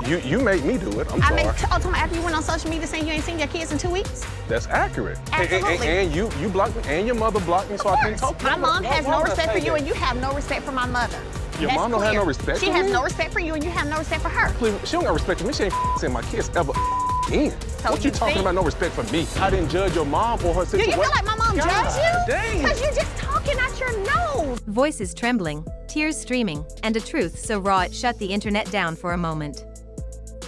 You made me do it. I'm sorry. After you went on social media saying you ain't seen your kids in 2 weeks? That's accurate. Absolutely. And you blocked me, and your mother blocked me, so I couldn't talk to you. My mom has no respect for you, and you have no respect for my mother. Your mom don't have no respect for me? She has no respect for you, and you have no respect for her. Please, she don't got respect for me. She ain't seen my kids ever in. So what you talking about no respect for me? I didn't judge your mom or her situation. Do you feel like my mom judged you? Dang. Because you're just talking out your nose. Voices trembling, tears streaming, and a truth so raw it shut the internet down for a moment.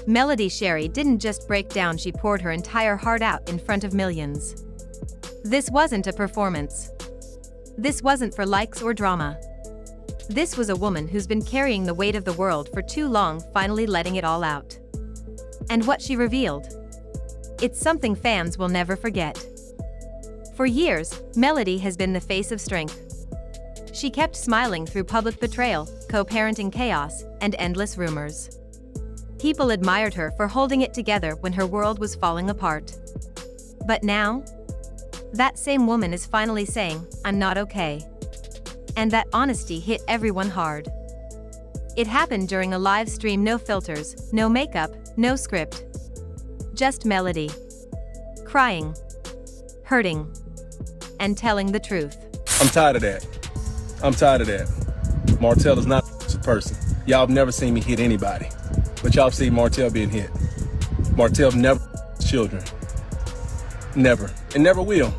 Melody Sherry didn't just break down, she poured her entire heart out in front of millions. This wasn't a performance. This wasn't for likes or drama. This was a woman who's been carrying the weight of the world for too long, finally letting it all out. And what she revealed? It's something fans will never forget. For years, Melody has been the face of strength. She kept smiling through public betrayal, co-parenting chaos, and endless rumors. People admired her for holding it together when her world was falling apart. But now, that same woman is finally saying, "I'm not okay." And that honesty hit everyone hard. It happened during a live stream, no filters, no makeup, no script. Just Melody. Crying. Hurting. And telling the truth. I'm tired of that. I'm tired of that. Martell is not a person. Y'all have never seen me hit anybody. But y'all have seen Martell being hit. Martell never children. Never. And never will.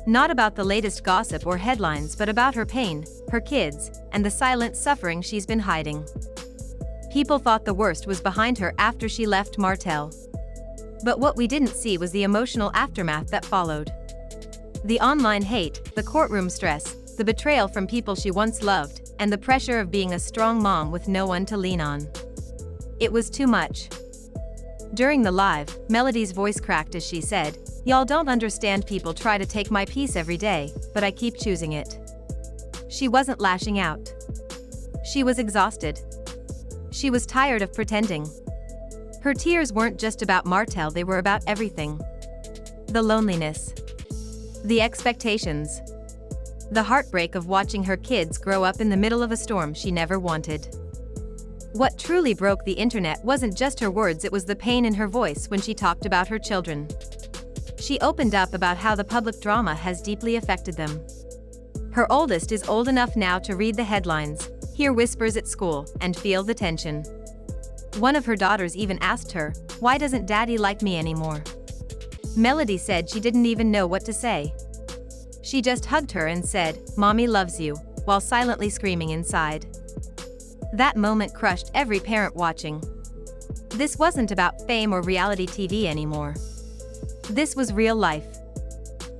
Not about the latest gossip or headlines, but about her pain, her kids, and the silent suffering she's been hiding. People thought the worst was behind her after she left Martell. But what we didn't see was the emotional aftermath that followed. The online hate, the courtroom stress, the betrayal from people she once loved, and the pressure of being a strong mom with no one to lean on. It was too much. During the live, Melody's voice cracked as she said, "Y'all don't understand, people try to take my peace every day, but I keep choosing it." She wasn't lashing out. She was exhausted. She was tired of pretending. Her tears weren't just about Martell, they were about everything. The loneliness. The expectations. The heartbreak of watching her kids grow up in the middle of a storm she never wanted. What truly broke the internet wasn't just her words, it was the pain in her voice when she talked about her children. She opened up about how the public drama has deeply affected them. Her oldest is old enough now to read the headlines, hear whispers at school, and feel the tension. One of her daughters even asked her, "Why doesn't Daddy like me anymore?" Melody said she didn't even know what to say. She just hugged her and said, "Mommy loves you," while silently screaming inside. That moment crushed every parent watching. This wasn't about fame or reality TV anymore. This was real life.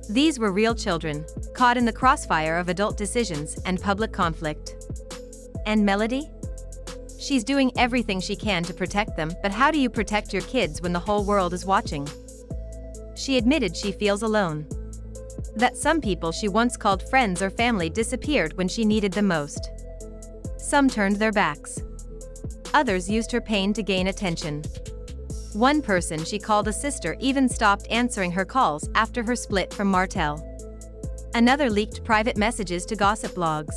These were real children, caught in the crossfire of adult decisions and public conflict. And Melody? She's doing everything she can to protect them, but how do you protect your kids when the whole world is watching? She admitted she feels alone. That some people she once called friends or family disappeared when she needed them most. Some turned their backs. Others used her pain to gain attention. One person she called a sister even stopped answering her calls after her split from Martell. Another leaked private messages to gossip blogs.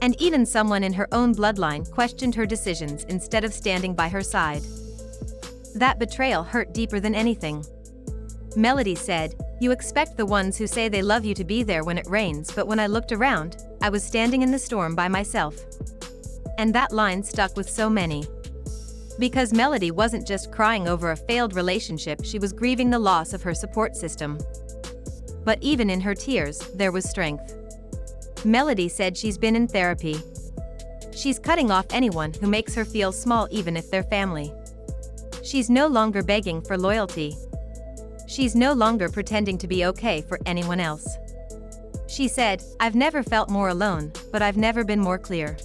And even someone in her own bloodline questioned her decisions instead of standing by her side. That betrayal hurt deeper than anything. Melody said, "You expect the ones who say they love you to be there when it rains, but when I looked around, I was standing in the storm by myself." And that line stuck with so many. Because Melody wasn't just crying over a failed relationship, she was grieving the loss of her support system. But even in her tears, there was strength. Melody said she's been in therapy. She's cutting off anyone who makes her feel small, even if they're family. She's no longer begging for loyalty. She's no longer pretending to be okay for anyone else. She said, "I've never felt more alone, but I've never been more clear."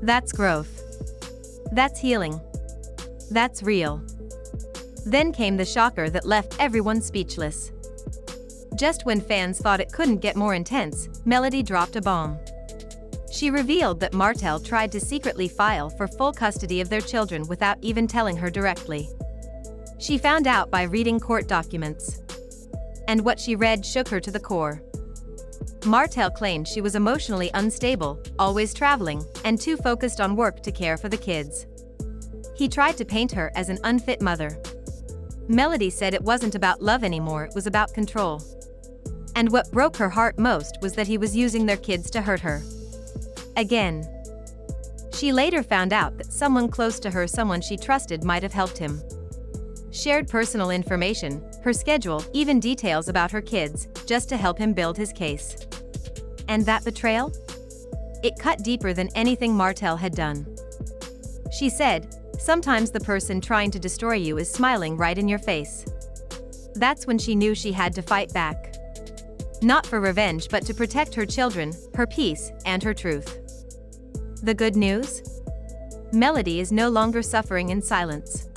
That's growth. That's healing. That's real. Then came the shocker that left everyone speechless. Just when fans thought it couldn't get more intense, Melody dropped a bomb. She revealed that Martell tried to secretly file for full custody of their children without even telling her directly. She found out by reading court documents. And what she read shook her to the core. Martell claimed she was emotionally unstable, always traveling, and too focused on work to care for the kids. He tried to paint her as an unfit mother. Melody said it wasn't about love anymore, it was about control. And what broke her heart most was that he was using their kids to hurt her. Again. She later found out that someone close to her, someone she trusted, might have helped him. Shared personal information, her schedule, even details about her kids, just to help him build his case. And that betrayal? It cut deeper than anything Martell had done. She said, "Sometimes the person trying to destroy you is smiling right in your face." That's when she knew she had to fight back. Not for revenge, but to protect her children, her peace, and her truth. The good news? Melody is no longer suffering in silence.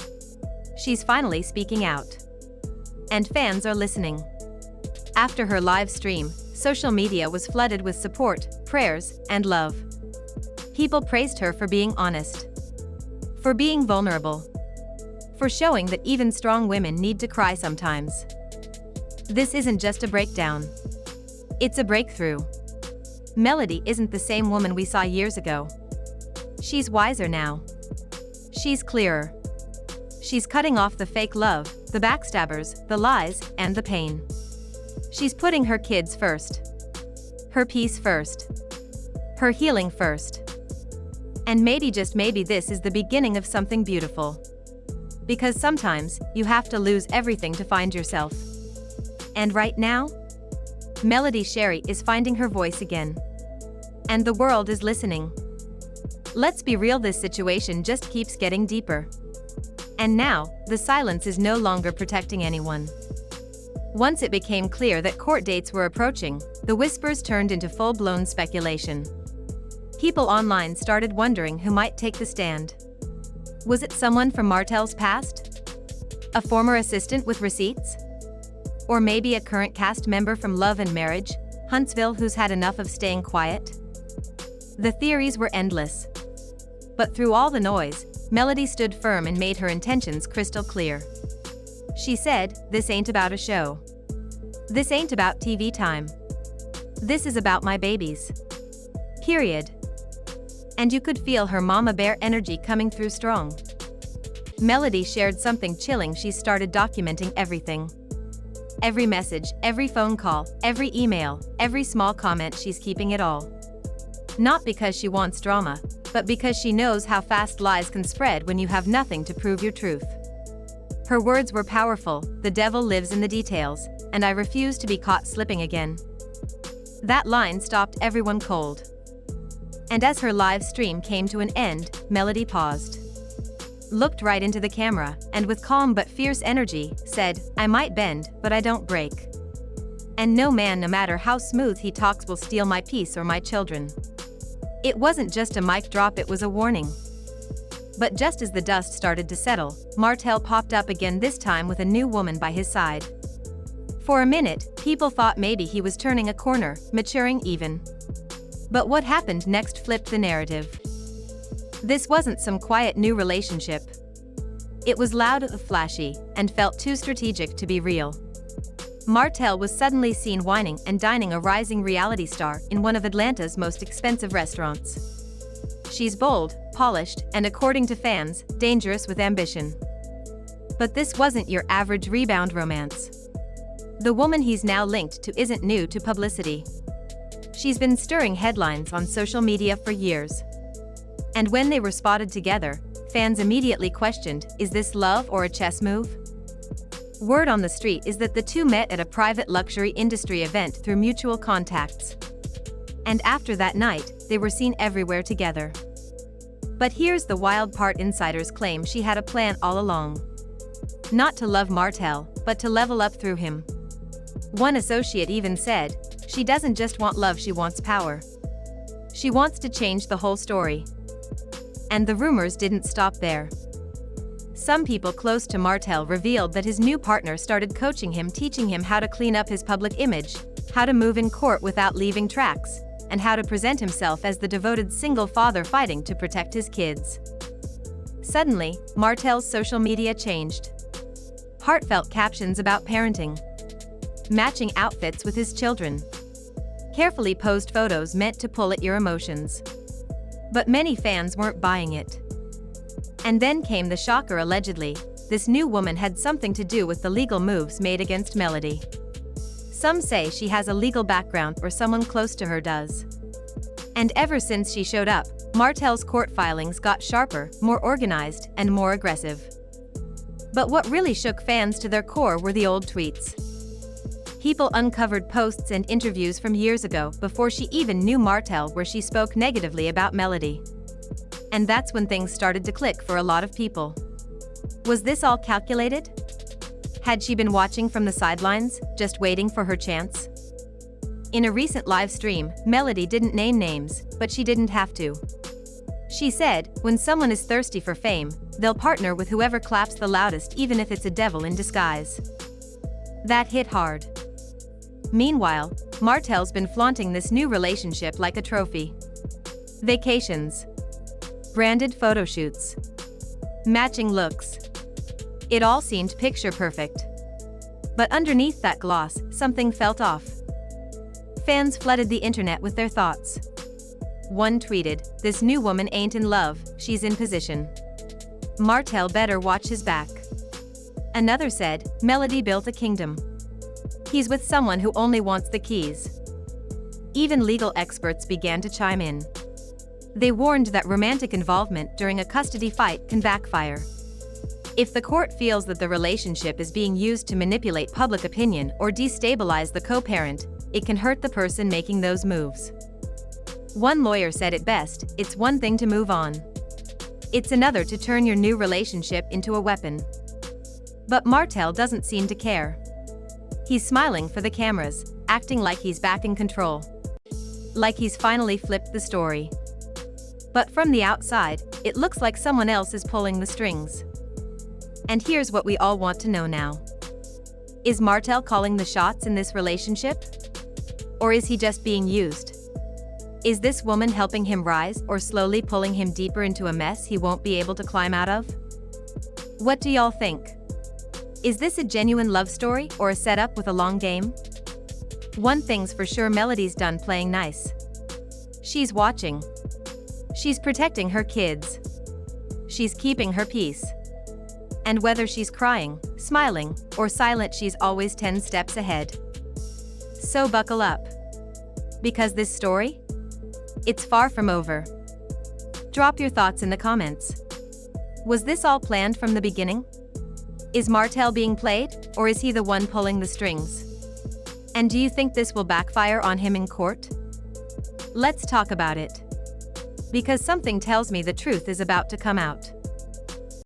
She's finally speaking out. And fans are listening. After her live stream, social media was flooded with support, prayers, and love. People praised her for being honest. For being vulnerable. For showing that even strong women need to cry sometimes. This isn't just a breakdown. It's a breakthrough. Melody isn't the same woman we saw years ago. She's wiser now. She's clearer. She's cutting off the fake love, the backstabbers, the lies, and the pain. She's putting her kids first. Her peace first. Her healing first. And maybe, just maybe, this is the beginning of something beautiful. Because sometimes, you have to lose everything to find yourself. And right now, Melody Sherry is finding her voice again. And the world is listening. Let's be real, this situation just keeps getting deeper. And now, the silence is no longer protecting anyone. Once it became clear that court dates were approaching, the whispers turned into full-blown speculation. People online started wondering who might take the stand. Was it someone from Martell's past? A former assistant with receipts? Or maybe a current cast member from Love and Marriage, Huntsville, who's had enough of staying quiet? The theories were endless. But through all the noise, Melody stood firm and made her intentions crystal clear. She said, "This ain't about a show. This ain't about TV time. This is about my babies. Period." And you could feel her mama bear energy coming through strong. Melody shared something chilling. She started documenting everything. Every message, every phone call, every email, every small comment. She's keeping it all. Not because she wants drama, but because she knows how fast lies can spread when you have nothing to prove your truth. Her words were powerful. "The devil lives in the details, and I refuse to be caught slipping again." That line stopped everyone cold. And as her live stream came to an end, Melody paused. Looked right into the camera, and with calm but fierce energy, said, "I might bend, but I don't break. And no man, no matter how smooth he talks, will steal my peace or my children." It wasn't just a mic drop, it was a warning. But just as the dust started to settle, Martell popped up again, this time with a new woman by his side. For a minute, people thought maybe he was turning a corner, maturing even. But what happened next flipped the narrative. This wasn't some quiet new relationship. It was loud, flashy, and felt too strategic to be real. Martell was suddenly seen whining and dining a rising reality star in one of Atlanta's most expensive restaurants. She's bold, polished, and according to fans, dangerous with ambition. But this wasn't your average rebound romance. The woman he's now linked to isn't new to publicity. She's been stirring headlines on social media for years. And when they were spotted together, fans immediately questioned, is this love or a chess move? Word on the street is that the two met at a private luxury industry event through mutual contacts. And after that night, they were seen everywhere together. But here's the wild part: insiders claim she had a plan all along. Not to love Martell, but to level up through him. One associate even said, "She doesn't just want love, she wants power. She wants to change the whole story." And the rumors didn't stop there. Some people close to Martell revealed that his new partner started coaching him, teaching him how to clean up his public image, how to move in court without leaving tracks, and how to present himself as the devoted single father fighting to protect his kids. Suddenly, Martell's social media changed. Heartfelt captions about parenting. Matching outfits with his children. Carefully posed photos meant to pull at your emotions. But many fans weren't buying it. And then came the shocker. Allegedly, this new woman had something to do with the legal moves made against Melody. Some say she has a legal background or someone close to her does. And ever since she showed up, Martell's court filings got sharper, more organized, and more aggressive. But what really shook fans to their core were the old tweets. People uncovered posts and interviews from years ago before she even knew Martell where she spoke negatively about Melody. And that's when things started to click for a lot of people. Was this all calculated? Had she been watching from the sidelines, just waiting for her chance? In a recent live stream, Melody didn't name names, but she didn't have to. She said, when someone is thirsty for fame, they'll partner with whoever claps the loudest, even if it's a devil in disguise. That hit hard. Meanwhile, Martell's been flaunting this new relationship like a trophy. Vacations, branded photo shoots, matching looks. It all seemed picture perfect. But underneath that gloss, something felt off. Fans flooded the internet with their thoughts. One tweeted, "This new woman ain't in love, she's in position. Martell better watch his back." Another said, "Melody built a kingdom. He's with someone who only wants the keys." Even legal experts began to chime in. They warned that romantic involvement during a custody fight can backfire. If the court feels that the relationship is being used to manipulate public opinion or destabilize the co-parent, it can hurt the person making those moves. One lawyer said it best, "It's one thing to move on. It's another to turn your new relationship into a weapon." But Martell doesn't seem to care. He's smiling for the cameras, acting like he's back in control. Like he's finally flipped the story. But from the outside, it looks like someone else is pulling the strings. And here's what we all want to know now. Is Martell calling the shots in this relationship? Or is he just being used? Is this woman helping him rise or slowly pulling him deeper into a mess he won't be able to climb out of? What do y'all think? Is this a genuine love story or a setup with a long game? One thing's for sure, Melody's done playing nice. She's watching. She's protecting her kids. She's keeping her peace. And whether she's crying, smiling, or silent, she's always 10 steps ahead. So buckle up. Because this story? It's far from over. Drop your thoughts in the comments. Was this all planned from the beginning? Is Martell being played, or is he the one pulling the strings? And do you think this will backfire on him in court? Let's talk about it. Because something tells me the truth is about to come out.